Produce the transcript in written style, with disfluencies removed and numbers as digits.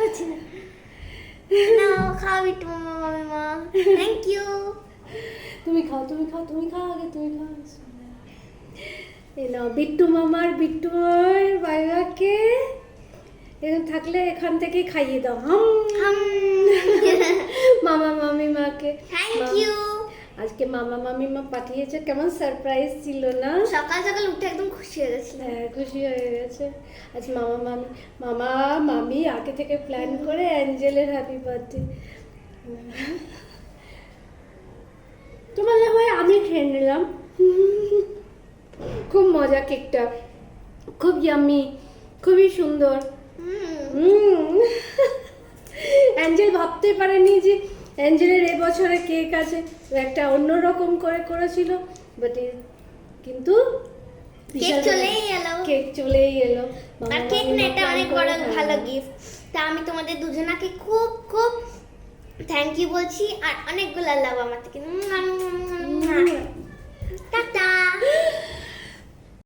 পারছি না। নাও খাও একটু মামা। Thank you. তুমি খাও আগে, তুমি খাও। এই নাও বিট্টু মামার বাইরাকে এরকম থাকলে এখান থেকে খাইয়ে দাও। মামা মামিমাকে থ্যাংক ইউ। আজকে মামা মামিমা পাঠিয়েছে, কেমন সারপ্রাইজ ছিল না? সকাল সকাল উঠে একদম খুশি হয়ে গেছি। হ্যাঁ, খুশি হয়ে গেছে। আজ মামা মামি আগে থেকে প্ল্যান করে অ্যাঞ্জেলের হ্যাপি বার্থডে। তোমার হয় আমি খেয়ে নিলাম। খুব মজা কেকটা, খুব ইয়াম্মি, খুবই সুন্দর। অ্যাঞ্জেল ভাবতে পারেনি যে অ্যাঞ্জেলের এবছরে কেক আছে, একটা অন্যরকম করে করেছিল, বাট কিন্তু কেক চলেই এলো। আর কেক না, এটা অনেক বড় ভালো গিফট। তা আমি তোমাদের দুজনাকে খুব খুব থ্যাংক ইউ বলছি, আর অনেকগুলো লাভ আমার থেকে। টাটা।